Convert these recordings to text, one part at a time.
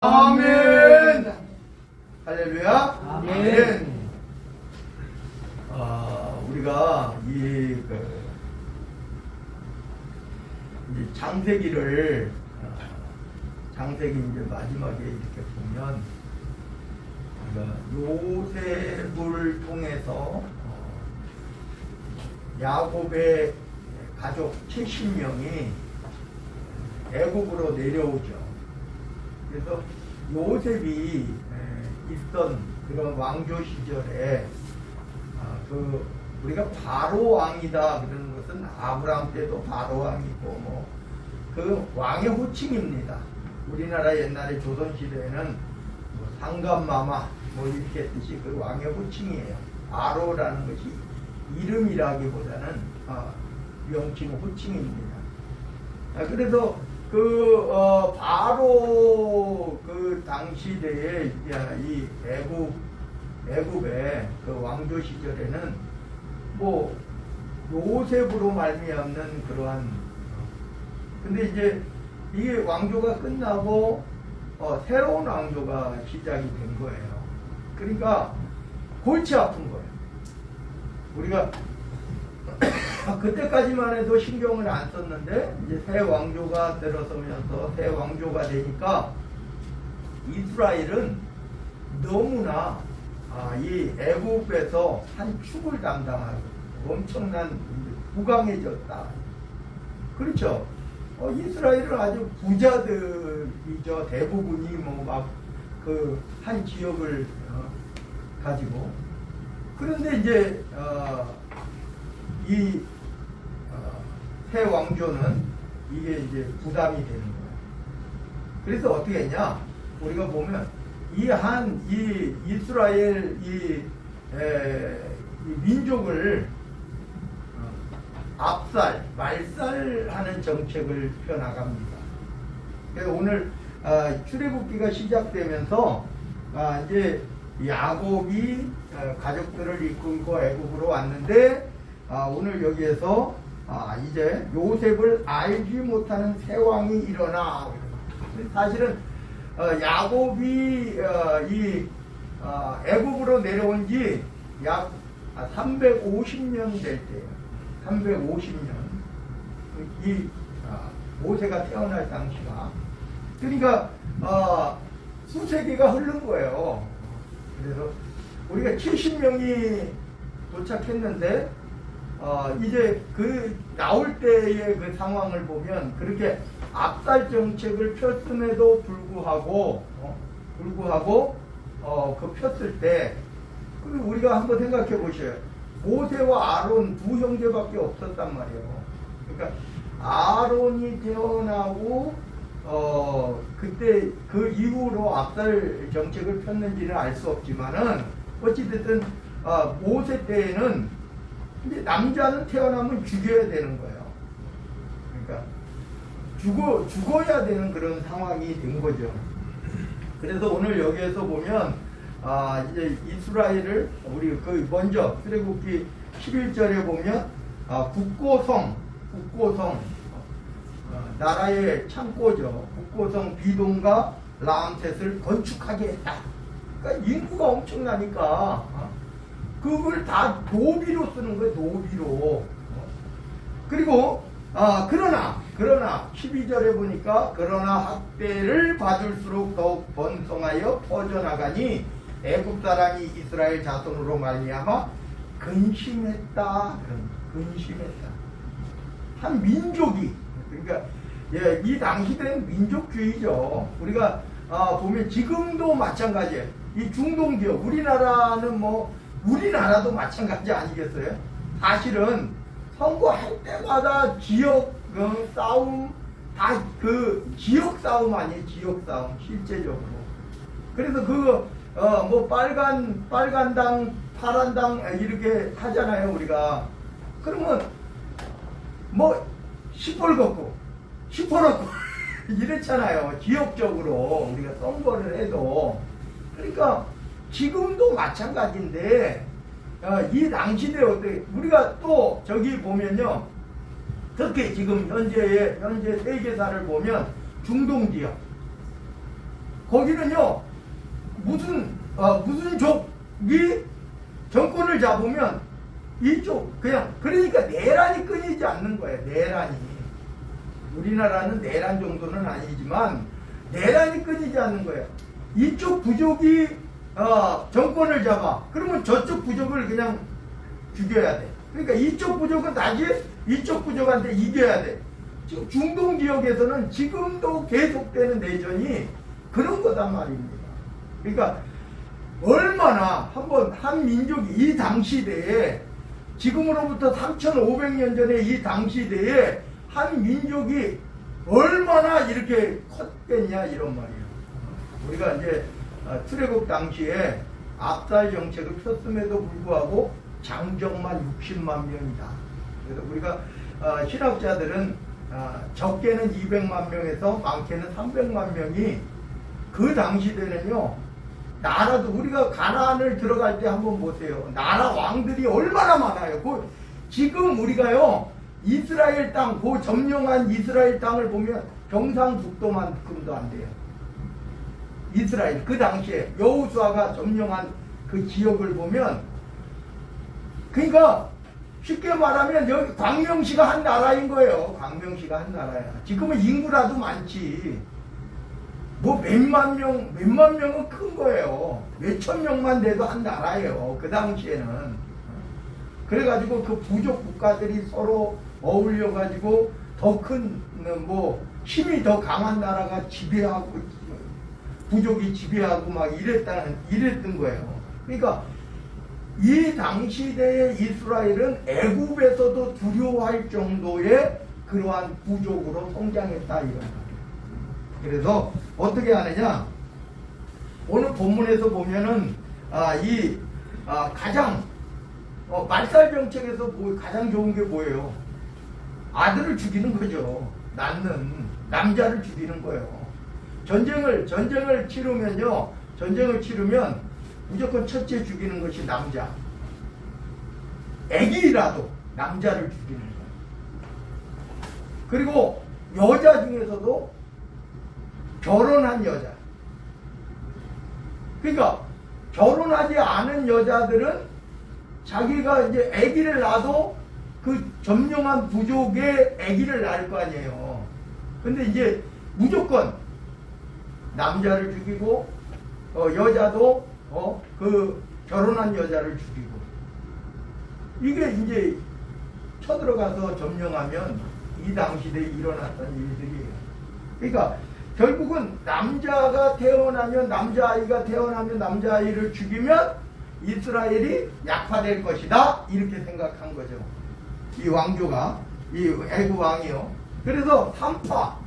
아멘. 할렐루야. 아멘. 우리가 이 창세기를 창세기 이제 마지막에 이렇게 보면 요셉을 통해서 야곱의 가족 70명이 애굽으로 내려오죠. 그래서 요셉이 있던 그런 왕조 시절에 우리가 바로 왕이다 그러는 것은 아브라함 때도 바로 왕이고 그 왕의 호칭입니다. 우리나라 옛날에 조선 시대에는 상감마마 이렇게 뜻이 그 왕의 호칭이에요. 바로라는 것이 이름이라기보다는 명칭 호칭입니다. 그래서 바로 그 당시대에 이 애굽의 그 왕조 시절에는 요셉으로 말미암는 그러한 근데 이제 이게 왕조가 끝나고 새로운 왕조가 시작이 된 거예요. 그러니까 골치 아픈 거예요. 우리가 그때까지만 해도 신경을 안 썼는데 이제 새 왕조가 들어서면서 새 왕조가 되니까 이스라엘은 너무나 이 애굽에서 한 축을 담당하고 엄청난 부강해졌다. 그렇죠. 이스라엘은 아주 부자들이죠. 대부분이 한 지역을 가지고 그런데 이제 이 새 왕조는 이게 이제 부담이 되는 거예요. 그래서 어떻게 했냐? 우리가 보면 이 이스라엘 이 민족을 말살하는 정책을 펴나갑니다. 그래서 오늘 출애굽기가 시작되면서 이제 야곱이 가족들을 이끌고 애굽으로 왔는데 오늘 여기에서 이제 요셉을 알지 못하는 새 왕이 일어나. 사실은 야곱이 애굽으로 내려온 지 약 350년 될 때예요. 350년. 모세가 태어날 당시가. 그러니까 수세기가 흐른 거예요. 그래서 우리가 70명이 도착했는데 이제 나올 때의 그 상황을 보면 그렇게 압살 정책을 폈음에도 불구하고 그 폈을 때 우리가 한번 생각해 보셔요. 모세와 아론 두 형제밖에 없었단 말이에요. 그러니까 아론이 태어나고 그때 그 이후로 압살 정책을 폈는지는 알 수 없지만은 어찌됐든 모세 때에는 이제 남자는 태어나면 죽여야 되는 거예요. 그러니까 죽어야 되는 그런 상황이 된 거죠. 그래서 오늘 여기에서 보면 이제 이스라엘을 우리 먼저 출애굽기 11절에 보면 북고성 나라의 창고죠. 북고성 비동과 라암셋을 건축하게 했다. 그러니까 인구가 엄청나니까 그걸 다 노비로 쓰는 거예요. 노비로. 그리고 그러나 12절에 보니까 그러나 학대를 받을수록 더욱 번성하여 퍼져나가니 애굽 사람이 이스라엘 자손으로 말미암아 근심했다. 한 민족이 그러니까 이 당시 때는 민족주의죠. 우리가 보면 지금도 마찬가지예요. 이 중동 지역 우리나라는 우리나라도 마찬가지 아니겠어요? 사실은 선거할 때마다 지역 싸움 다 지역 싸움 아니에요? 지역 싸움 실제적으로. 그래서 빨간 당 파란 당 이렇게 하잖아요 우리가. 그러면 시뻘겋고 이렇잖아요. 지역적으로 우리가 선거를 해도. 그러니까 지금도 마찬가지인데 이 당시대 어때? 우리가 또 저기 보면요. 특히 지금 현재 세계사를 보면 중동 지역 거기는요 무슨 족이 정권을 잡으면 이쪽 그냥 그러니까 내란이 끊이지 않는 거예요. 내란이 우리나라는 내란 정도는 아니지만 내란이 끊이지 않는 거예요. 이쪽 부족이 정권을 잡아. 그러면 저쪽 부족을 그냥 죽여야 돼. 그러니까 이쪽 부족은 다시 이쪽 부족한테 이겨야 돼. 지금 중동 지역에서는 지금도 계속되는 내전이 그런 거단 말입니다. 그러니까 얼마나 한번 한 민족이 이 당시대에 지금으로부터 3,500년 전에 이 당시대에 한 민족이 얼마나 이렇게 컸겠냐 이런 말이에요. 우리가 이제 출애굽 당시에 압살 정책을 폈음에도 불구하고 장정만 60만 명이다. 그래서 우리가 신학자들은 적게는 200만 명에서 많게는 300만 명이 그 당시 때는요. 나라도 우리가 가나안을 들어갈 때 한번 보세요. 나라 왕들이 얼마나 많아요. 지금 우리가요. 이스라엘 땅, 그 점령한 이스라엘 땅을 보면 경상북도만큼도 안 돼요. 이스라엘 그 당시에 여호수아가 점령한 그 지역을 보면 그러니까 쉽게 말하면 여기 광명시가 한 나라인 거예요. 광명시가 한 나라야. 지금은 인구라도 많지. 뭐 몇만 명은 큰 거예요. 몇천 명만 돼도 한 나라예요. 그 당시에는. 그래가지고 그 부족 국가들이 서로 어울려가지고 더 큰 뭐 힘이 더 강한 나라가 지배하고 부족이 지배하고 막 이랬던 거예요. 그러니까 이 당시대의 이스라엘은 애굽에서도 두려워할 정도의 그러한 부족으로 성장했다 이런 거예요. 그래서 어떻게 하느냐? 오늘 본문에서 보면은 가장 말살 정책에서 가장 좋은 게 뭐예요? 아들을 죽이는 거죠. 낳는 남자를 죽이는 거예요. 전쟁을 치르면요. 전쟁을 치르면 무조건 첫째 죽이는 것이 남자. 애기라도 남자를 죽이는 거예요. 그리고 여자 중에서도 결혼한 여자. 그러니까 결혼하지 않은 여자들은 자기가 이제 아기를 낳아도 그 점령한 부족의 아기를 낳을 거 아니에요. 근데 이제 무조건 남자를 죽이고 여자도 그 결혼한 여자를 죽이고 이게 이제 쳐들어가서 점령하면 이 당시대에 일어났던 일들이에요. 그러니까 결국은 남자아이가 태어나면 남자아이를 죽이면 이스라엘이 약화될 것이다 이렇게 생각한 거죠. 이 왕조가 이 애굽 왕이요. 그래서 산파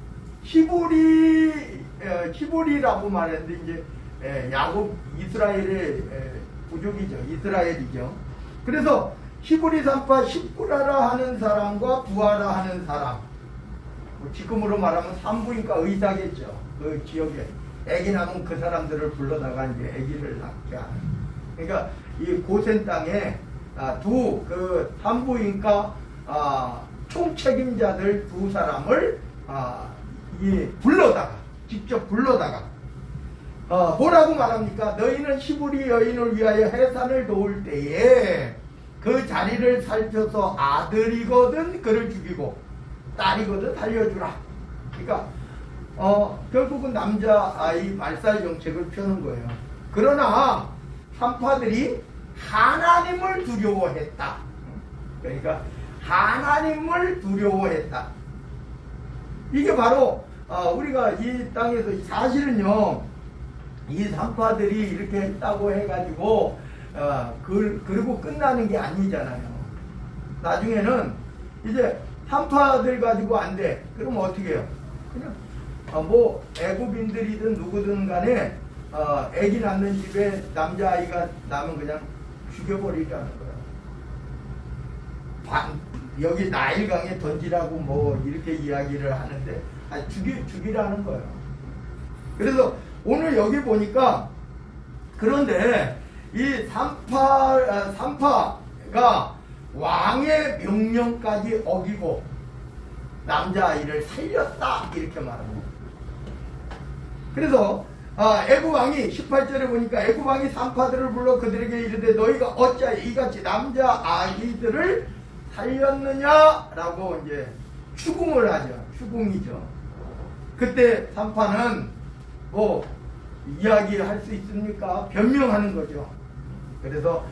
히브리라고 말했는데 이제 야곱 이스라엘의 부족이죠. 이스라엘이죠. 그래서 히브리 산파 십부라라 하는 사람과 부하라 하는 사람 지금으로 말하면 산부인과 의사겠죠. 그 지역에 아기 낳으면 그 사람들을 불러다가 이제 아기를 낳게 하는. 그러니까 이 고센 땅에 그 산부인과 총책임자들 두 사람을 직접 불러다가 뭐라고 말합니까? 너희는 히브리 여인을 위하여 해산을 도울 때에 그 자리를 살펴서 아들이거든 그를 죽이고 딸이거든 살려주라. 그러니까 결국은 남자아이 말살 정책을 펴는 거예요. 그러나 산파들이 하나님을 두려워했다. 그러니까 하나님을 두려워했다. 이게 바로 우리가 이 땅에서 사실은요 이 산파들이 이렇게 했다고 해가지고 그리고 끝나는 게 아니잖아요. 나중에는 이제 산파들 가지고 안 돼. 그럼 어떻게 해요? 그냥 뭐 애굽인들이든 누구든 간에 애기 낳는 집에 남자아이가 나면 그냥 죽여버리자는 거예요. 여기 나일강에 던지라고 뭐 이렇게 이야기를 하는데 죽이라는 거예요. 그래서 오늘 여기 보니까 그런데 이 산파가 왕의 명령까지 어기고 남자아이를 살렸다 이렇게 말합니다. 그래서 애굽 왕이 18절에 보니까 애굽 왕이 산파들을 불러 그들에게 이르되 너희가 어찌하여 이같이 남자 아기들을 살렸느냐라고 이제 추궁을 하죠. 추궁이죠. 그때 산파는 뭐 이야기할 수 있습니까? 변명하는 거죠. 그래서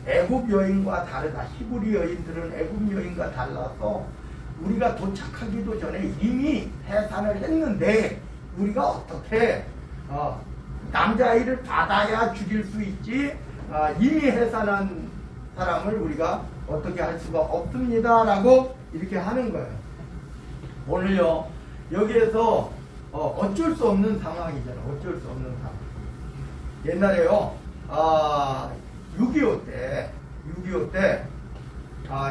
애굽 여인과 다르다. 히브리 여인들은 애굽 여인과 달라서 우리가 도착하기도 전에 이미 해산을 했는데 우리가 어떻게 남자아이를 받아야 죽일 수 있지 이미 해산한 사람을 우리가 어떻게 할 수가 없습니다 라고 이렇게 하는 거예요. 오늘요 여기에서 어쩔 수 없는 상황이잖아요. 어쩔 수 없는 상황. 옛날에요 6.25 때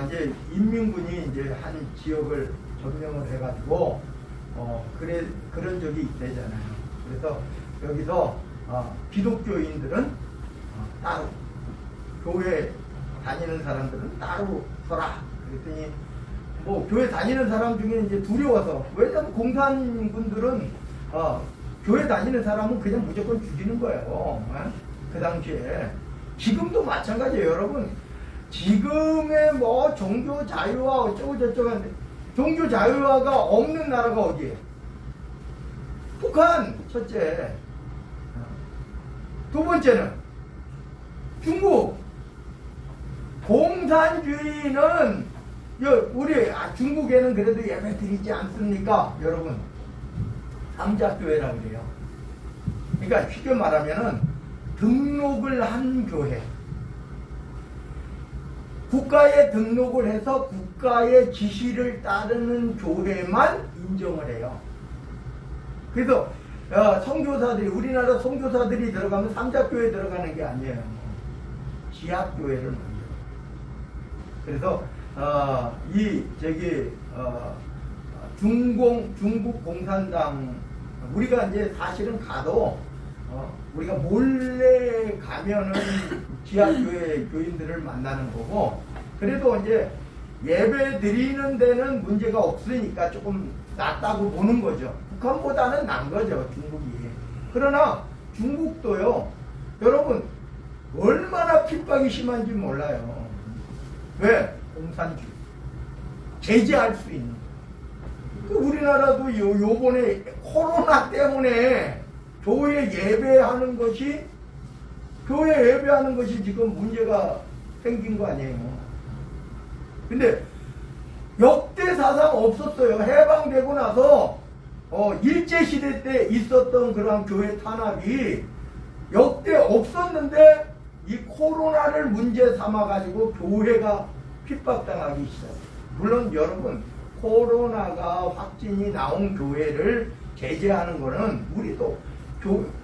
이제 인민군이 이제 한 지역을 점령을 해가지고 그런 적이 있대잖아요. 그래서 여기서 기독교인들은 따로, 교회 다니는 사람들은 따로 서라. 그랬더니 뭐 교회 다니는 사람 중에 이제 두려워서, 왜냐면 공산군들은 교회 다니는 사람은 그냥 무조건 죽이는 거예요. 그 당시에. 지금도 마찬가지예요, 여러분. 지금의 뭐 종교 자유화 어쩌고 저쩌고 하는데 종교 자유화가 없는 나라가 어디예요? 북한 첫째. 두 번째는 중국. 공산주의는 우리 중국에는 그래도 예배 드리지 않습니까? 여러분 삼자교회라고 그래요. 그러니까 쉽게 말하면은 등록을 한 교회, 국가에 등록을 해서 국가의 지시를 따르는 교회만 인정을 해요. 그래서 선교사들이, 우리나라 선교사들이 들어가면 삼자교회 들어가는 게 아니에요. 지하교회를 만들어요. 그래서 중국 공산당, 우리가 이제 사실은 가도 우리가 몰래 가면은 지하교회 교인들을 만나는 거고, 그래도 이제 예배 드리는 데는 문제가 없으니까 조금 낫다고 보는 거죠. 북한보다는 난 거죠, 중국이. 그러나 중국도요, 여러분 얼마나 핍박이 심한지 몰라요. 왜? 공산주의. 제재할 수 있는. 우리나라도 요번에 코로나 때문에 교회 예배하는 것이 지금 문제가 생긴 거 아니에요. 근데 역대 사상 없었어요. 해방되고 나서 일제시대 때 있었던 그런 교회 탄압이 역대 없었는데 이 코로나를 문제 삼아가지고 교회가 핍박당하기 시작해요. 물론 여러분, 코로나가 확진이 나온 교회를 제재하는 거는 우리도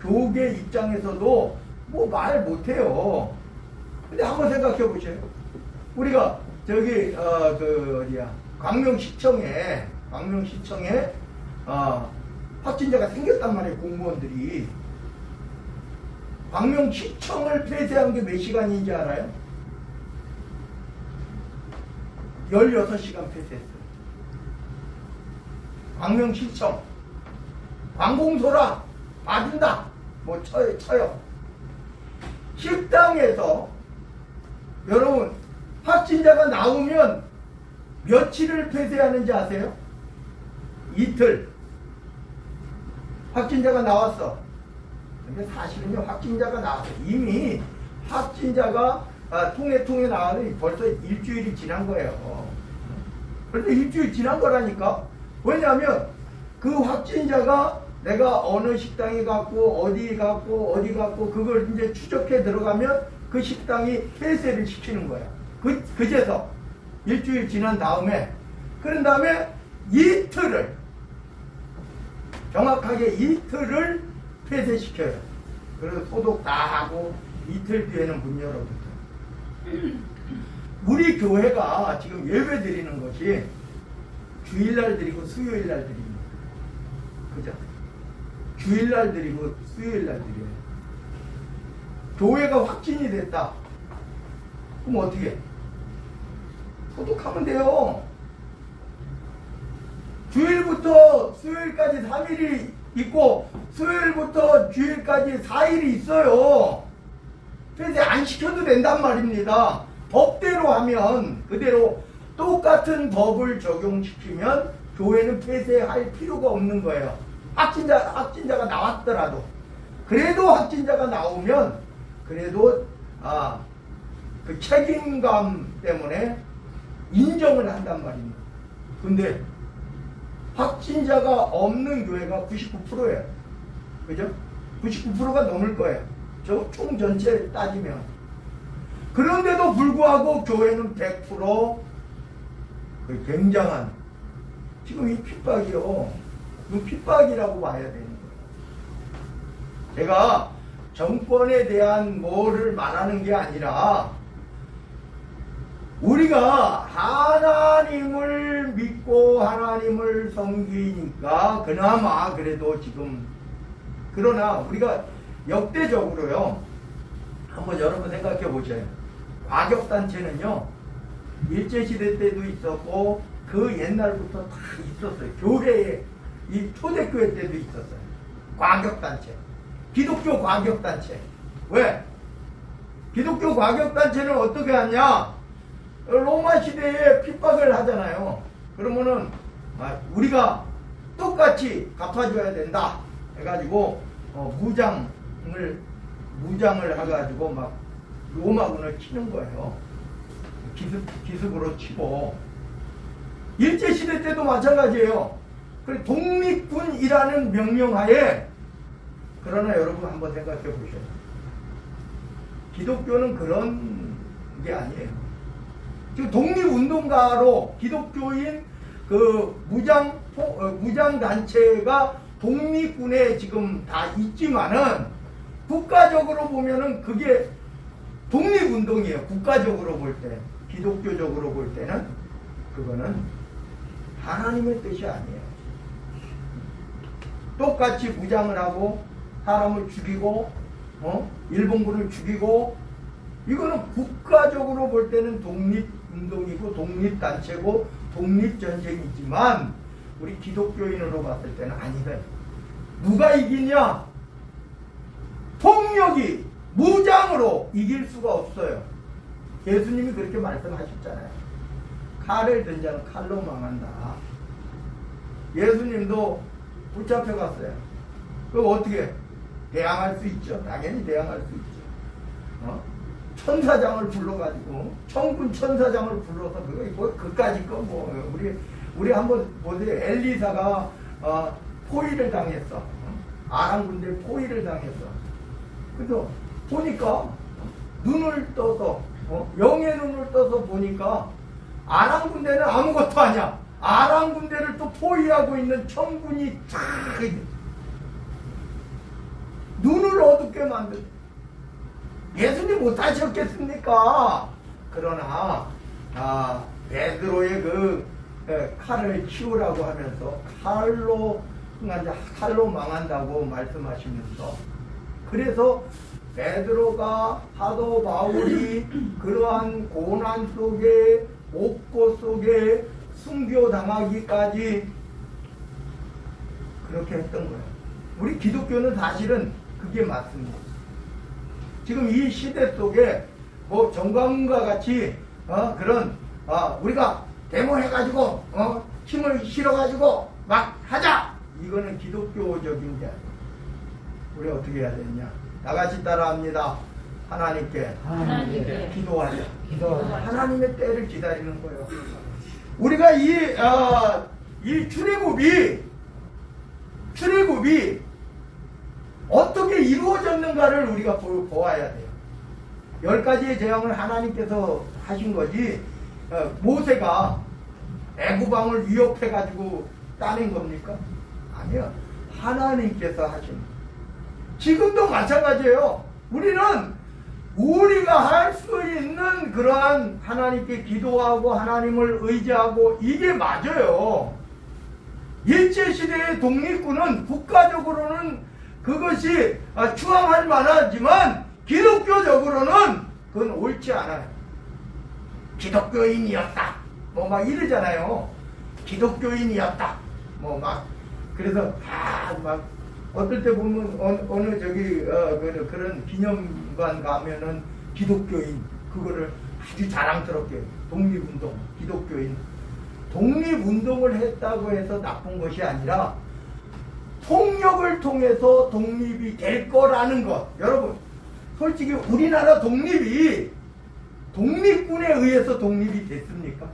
교계 입장에서도 뭐 말 못해요. 근데 한번 생각해 보세요. 우리가 저기 광명시청에 확진자가 생겼단 말이에요. 공무원들이. 광명시청을 폐쇄한 게 몇 시간인지 알아요? 16시간 폐쇄했어요. 광명시청. 관공서라 봐준다. 뭐 쳐요. 식당에서 여러분 확진자가 나오면 며칠을 폐쇄하는지 아세요? 이틀. 확진자가 나왔어. 근데 사실은요, 확진자가 나왔어요. 이미 확진자가 통에 나와서 벌써 일주일이 지난 거예요. 벌써 일주일 지난 거라니까. 왜냐하면 그 확진자가 내가 어느 식당에 갔고 어디 갔고 그걸 이제 추적해 들어가면 그 식당이 폐쇄를 시키는 거야. 그제서 일주일 지난 다음에, 그런 다음에 이틀을, 정확하게 이틀을 폐쇄시켜요. 그래서 소독 다 하고 이틀 뒤에는 문 열어붙어요. 우리 교회가 지금 예배 드리는 것이 주일날 드리고 수요일날 드립니다. 그죠? 주일날 드리고 수요일날 드려요. 교회가 확진이 됐다. 그럼 어떻게 해? 소독하면 돼요. 주일부터 수요일까지 3일이 있고 수요일부터 주일까지 4일이 있어요. 폐쇄 안 시켜도 된단 말입니다. 법대로 하면 그대로 똑같은 법을 적용시키면 교회는 폐쇄할 필요가 없는 거예요. 확진자가 나왔더라도. 그래도 확진자가 나오면 그래도 그 책임감 때문에 인정을 한단 말입니다. 근데 확진자가 없는 교회가 99%예요. 그죠? 99%가 넘을 거예요. 저 총 전체 따지면. 그런데도 불구하고 교회는 100% 그 굉장한 지금 이 핍박이요. 이 핍박이라고 봐야 되는 거예요. 제가 정권에 대한 뭐를 말하는 게 아니라 우리가 하나님을 믿고 하나님을 섬기니까 그나마 그래도 지금 그러나 우리가 역대적으로요 한번 여러분 생각해 보세요. 과격단체는요 일제시대 때도 있었고 그 옛날부터 다 있었어요. 교회에 이 초대교회 때도 있었어요. 과격단체 기독교 과격단체. 왜? 기독교 과격단체는 어떻게 하냐? 로마 시대에 핍박을 하잖아요. 그러면은 우리가 똑같이 갚아줘야 된다 해가지고 무장을 해가지고 막 로마군을 치는 거예요. 기습으로 치고. 일제시대 때도 마찬가지예요. 독립군이라는 명령하에. 그러나 여러분 한번 생각해 보셔요. 기독교는 그런 게 아니에요. 지금 독립운동가로 기독교인 그 무장단체가 독립군에 지금 다 있지만은 국가적으로 보면은 그게 독립운동이에요. 국가적으로 볼 때. 기독교적으로 볼 때는 그거는 하나님의 뜻이 아니에요. 똑같이 무장을 하고 사람을 죽이고 일본군을 죽이고 이거는 국가적으로 볼 때는 독립운동이고 독립단체고 독립전쟁이지만 우리 기독교인으로 봤을 때는 아니다. 누가 이기냐? 폭력이 무장으로 이길 수가 없어요. 예수님이 그렇게 말씀하셨잖아요. 칼을 든 자는 칼로 망한다. 예수님도 붙잡혀 갔어요. 그럼 어떻게? 대항할 수 있죠. 당연히 대항할 수 있죠. 천사장을 불러가지고 천군 천사장을 불러서 그까짓 거 우리 한번 보세요. 엘리사가 포위를 당했어. 아람 군대 포위를 당했어. 그래서 보니까 눈을 떠서 영의 눈을 떠서 보니까 아람 군대는 아무것도 아니야. 아람 군대를 또 포위하고 있는 천군이 쫙 눈을 어둡게 만든. 예수님 못하셨겠습니까? 그러나 베드로의 그 칼을 치우라고 하면서 칼로 망한다고 말씀하시면서 그래서 베드로가 사도 바울이 그러한 고난 속에 옥고 속에 순교당하기까지 그렇게 했던 거예요. 우리 기독교는 사실은 그게 맞습니다. 지금 이 시대 속에 뭐 정광훈과 같이 그런 우리가 데모해가지고 힘을 실어가지고 막 하자, 이거는 기독교적인 게 아니에요. 우리 어떻게 해야 되냐? 나같이 따라합니다. 하나님께 기도하자. 하나님의 때를 기다리는 거예요. 우리가 이 출애굽이 어떻게 이루어졌는가를 우리가 보아야 돼요. 10가지의 재앙을 하나님께서 하신 거지 모세가 애굽왕을 위협해가지고 따낸 겁니까? 아니요. 하나님께서 하신 거예요. 지금도 마찬가지예요. 우리가 할 수 있는 그러한 하나님께 기도하고 하나님을 의지하고 이게 맞아요. 일제시대의 독립군은 국가적으로는 그것이 추앙할 만하지만 기독교적으로는 그건 옳지 않아요. 기독교인이었다 뭐 막 이러잖아요. 기독교인이었다 뭐 막 그래서 막 어떨 때 보면 어느 저기 그런 기념관 가면은 기독교인 그거를 아주 자랑스럽게 독립운동 기독교인 독립운동을 했다고 해서 나쁜 것이 아니라 폭력을 통해서 독립이 될 거라는 것. 여러분 솔직히 우리나라 독립이 독립군에 의해서 독립이 됐습니까?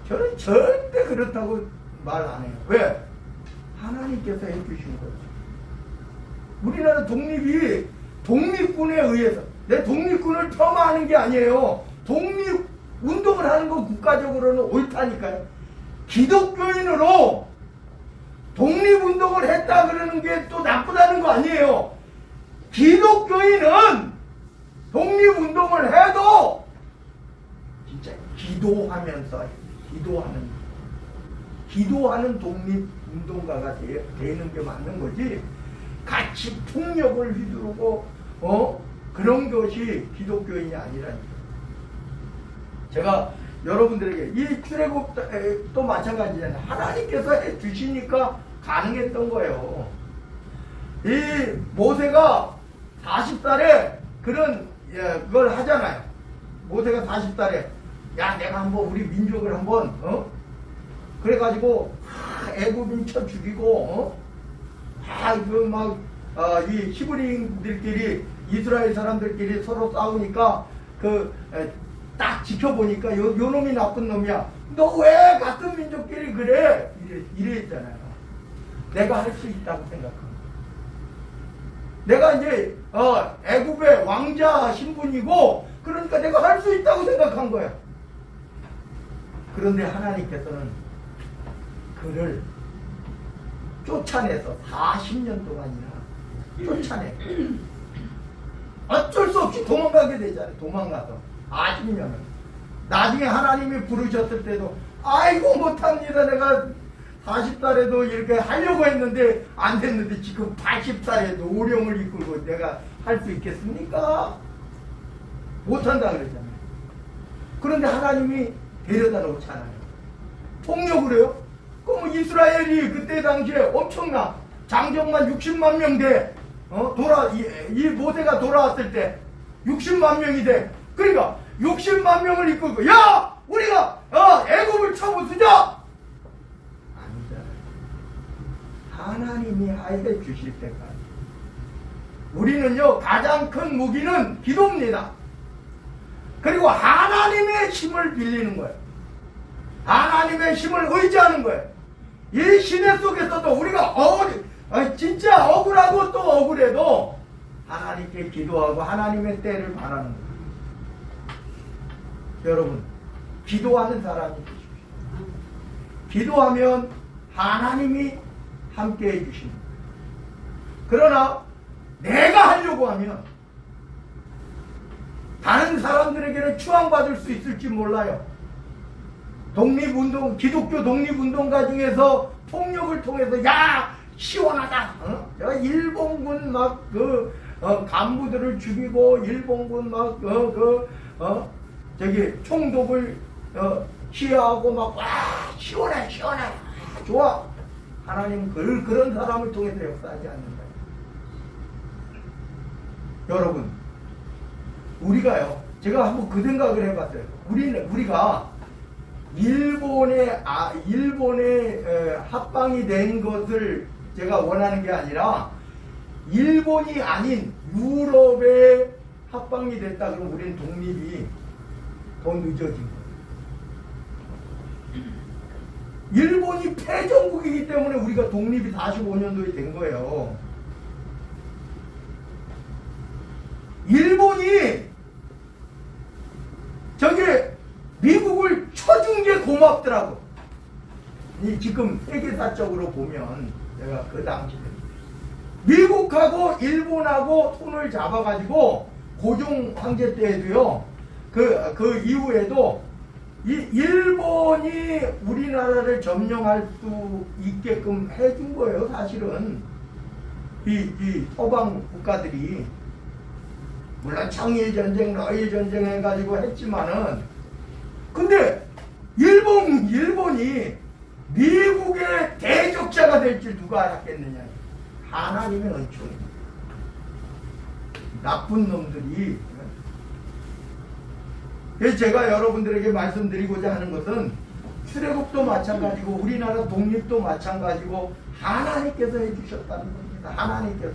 저는 절대 그렇다고 말 안 해요. 왜? 하나님께서 해주신 거죠. 우리나라 독립이 독립군에 의해서 내 독립군을 폄하하는 게 아니에요. 독립운동을 하는 건 국가적으로는 옳다니까요. 기독교인으로 독립운동을 했다 그러는 게 또 나쁘다는 거 아니에요. 기독교인은 독립운동을 해도 진짜 기도하는 독립운동가가 되는 게 맞는 거지. 같이 폭력을 휘두르고 그런 것이 기독교인이 아니라니까. 제가 여러분들에게 이 출애굽도 마찬가지잖아요. 하나님께서 해 주시니까 가능했던 거예요. 이 모세가 40살에 그걸 하잖아요. 모세가 40살에 야 내가 한번 우리 민족을 한번 그래가지고 애굽인 쳐 죽이고 이 히브리인들끼리 이스라엘 사람들끼리 서로 싸우니까 딱 지켜보니까 요 놈이 나쁜 놈이야. 너 왜 같은 민족끼리 그래? 이랬잖아요. 내가 할 수 있다고 생각합니다. 내가 이제 애굽의 왕자 신분이고 그러니까 내가 할 수 있다고 생각한 거야. 그런데 하나님께서는 그를 쫓아내서 40년 동안이나 쫓아내. 어쩔 수 없이 도망가게 되잖아요. 도망가서 40년을. 나중에 하나님이 부르셨을 때도 아이고 못합니다. 내가 40살에도 이렇게 하려고 했는데 안 됐는데 지금 80살에 노령을 이끌고 내가 할 수 있겠습니까? 못한다 그랬잖아요. 그런데 하나님이 데려다 놓잖아요. 폭력을 해요? 그럼 이스라엘이 그때 당시에 엄청나 장정만 60만 명 돼. 이 모세가 돌아왔을 때 60만 명이 돼. 그러니까 60만 명을 이끌고 야 우리가 애굽을 쳐부수자. 아니잖아요. 하나님이 하여 주실 때까지. 우리는요 가장 큰 무기는 기도입니다. 그리고 하나님의 힘을 빌리는 거예요. 하나님의 힘을 의지하는 거예요. 이 시대 속에서도 우리가 진짜 억울하고 또 억울해도 하나님께 기도하고 하나님의 때를 바라는 거예요. 여러분 기도하는 사람이 되십시오. 기도하면 하나님이 함께 해주십니다. 그러나 내가 하려고 하면 다른 사람들에게는 추앙받을 수 있을지 몰라요. 독립운동, 기독교 독립운동가 중에서 폭력을 통해서 야 시원하다. 일본군 막 간부들을 죽이고 일본군 막 총독을 시해하고 막 와 시원해 좋아. 하나님 그런 사람을 통해서 역사하지 않는다. 여러분 우리가요 제가 한번 그 생각을 해봤어요. 우리가 일본의 합방이 된 것을 제가 원하는 게 아니라 일본이 아닌 유럽에 합방이 됐다 그러면 우리는 독립이 더 늦어진 거예요. 일본이 패전국이기 때문에 우리가 독립이 45년도에 된 거예요. 일본이 미국을 쳐준 게 고맙더라고. 지금 세계사적으로 보면 내가 그 당시에 미국하고 일본하고 손을 잡아가지고 고종 황제 때에도요 그 이후에도 일본이 우리나라를 점령할 수 있게끔 해준 거예요. 사실은 이 서방 국가들이 물론 청일전쟁, 러일전쟁 해가지고 했지만은 근데 일본이 미국의 대적자가 될 줄 누가 알았겠느냐. 하나님의 은총입니다. 나쁜 놈들이. 그래서 제가 여러분들에게 말씀드리고자 하는 것은 출애굽도 마찬가지고 우리나라 독립도 마찬가지고 하나님께서 해주셨다는 겁니다. 하나님께서.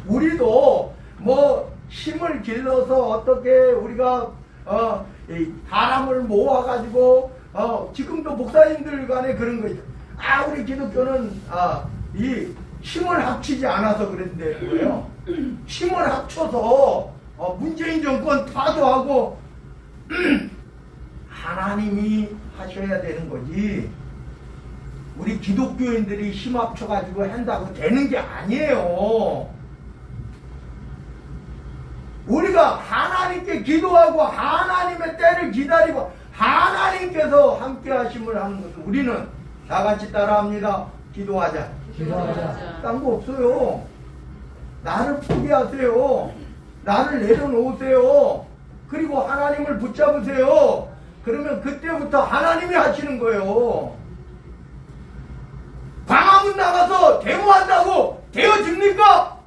우리도 뭐 힘을 길러서 어떻게 우리가 사람을 모아가지고 지금도 목사님들 간에 그런 거죠. 우리 기독교는 이 힘을 합치지 않아서 그런다는 거예요. 힘을 합쳐서 문재인 정권 타도하고 하나님이 하셔야 되는 거지. 우리 기독교인들이 힘 합쳐가지고 한다고 되는 게 아니에요. 우리가 하나님께 기도하고 하나님의 때를 기다리고 하나님께서 함께 하심을 하는 것을 우리는 다 같이 따라합니다. 기도하자. 기도하자. 딴 거 없어요. 나를 포기하세요. 나를 내려놓으세요. 그리고 하나님을 붙잡으세요. 그러면 그때부터 하나님이 하시는 거예요. 광화문 나가서 데모한다고 되어집니까?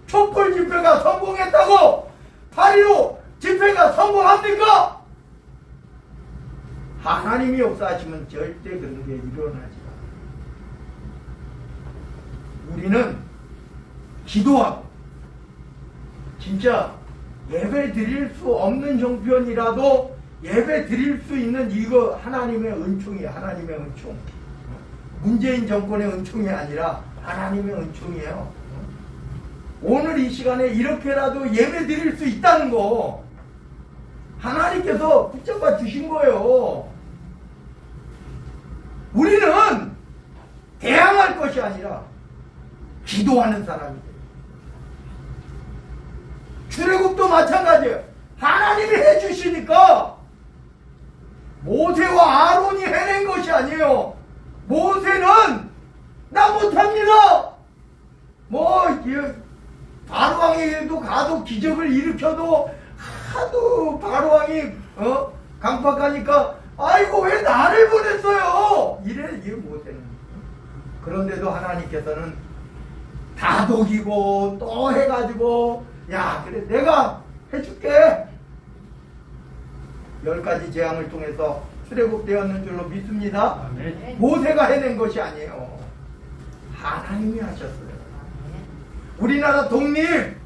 촛불 집회가 성공했다고 8.15 집회가 성공합니까? 하나님이 역사하시면 절대 그런 게 일어나지 않아요. 우리는 기도하고 진짜 예배 드릴 수 없는 형편이라도 예배 드릴 수 있는 이거 하나님의 은총이에요. 하나님의 은총. 문재인 정권의 은총이 아니라 하나님의 은총이에요. 오늘 이 시간에 이렇게라도 예배 드릴 수 있다는 거 하나님께서 붙잡아 주신 거예요. 우리는 대항할 것이 아니라 기도하는 사람이 돼요. 출애굽도 마찬가지예요. 하나님이 해주시니까 모세와 아론이 해낸 것이 아니에요. 모세는 나 못합니다. 바로왕에도 가도 기적을 일으켜도 하도 바로왕이 강팍하니까 아이고 왜 나를 보냈어요? 이래 모세는. 그런데도 하나님께서는 다독이고 또 해가지고 야 그래 내가 해줄게. 10가지 재앙을 통해서 출애굽되었는 줄로 믿습니다. 아멘. 모세가 해낸 것이 아니에요. 하나님이 하셨어요. 우리나라 독립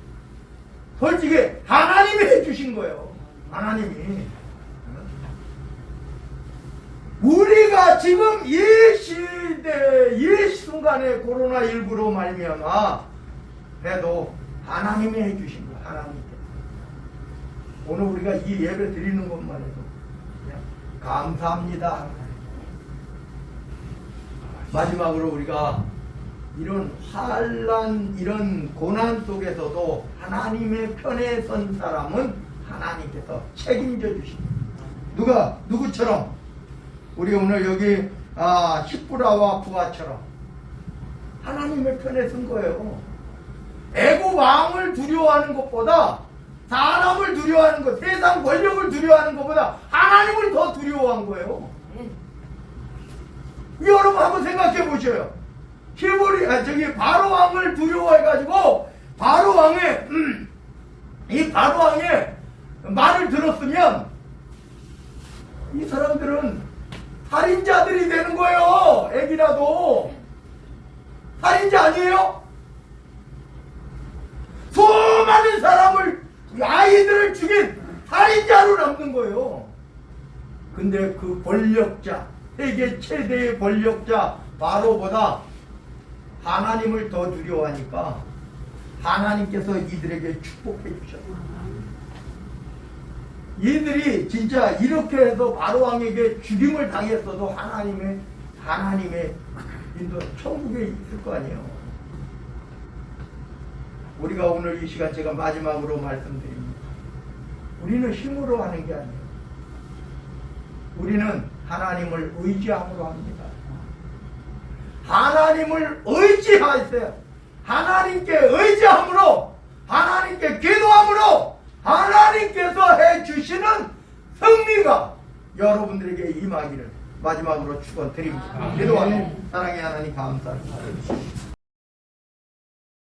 솔직히 하나님이 해주신 거예요. 하나님이. 우리가 지금 이 시대 이 순간에 코로나19로 말미암아 해도 하나님이 해주신 거예요. 하나님께서. 오늘 우리가 이 예배 드리는 것만 해도 그냥 감사합니다. 마지막으로 우리가 이런 환난 이런 고난 속에서도 하나님의 편에 선 사람은 하나님께서 책임져 주십니다. 누구처럼 우리 오늘 여기 십부라와 부하처럼 하나님의 편에 선 거예요. 애국 왕을 두려워하는 것보다 사람을 두려워하는 것, 세상 권력을 두려워하는 것보다 하나님을 더 두려워한 거예요. 여러분 한번 생각해 보셔요. 바로왕을 두려워해가지고 이 바로왕의 말을 들었으면 이 사람들은 살인자들이 되는 거예요. 애기라도 살인자 아니에요? 수많은 사람을 아이들을 죽인 살인자로 남는 거예요. 근데 그 권력자 세계 최대의 권력자 바로보다 하나님을 더 두려워하니까 하나님께서 이들에게 축복해 주셨어요. 이들이 진짜 이렇게 해서 바로왕에게 죽임을 당했어도 하나님의 인도 천국에 있을 거 아니에요. 우리가 오늘 이 시간 제가 마지막으로 말씀드립니다. 우리는 힘으로 하는 게 아니에요. 우리는 하나님을 의지함으로 합니다. 하나님을 의지하세요. 하나님께 의지함으로, 하나님께 기도함으로 하나님께서 해주시는 승리가 여러분들에게 임하기를 마지막으로 축원드립니다. 기도하며 사랑의 하나님 감사를 받으십시오.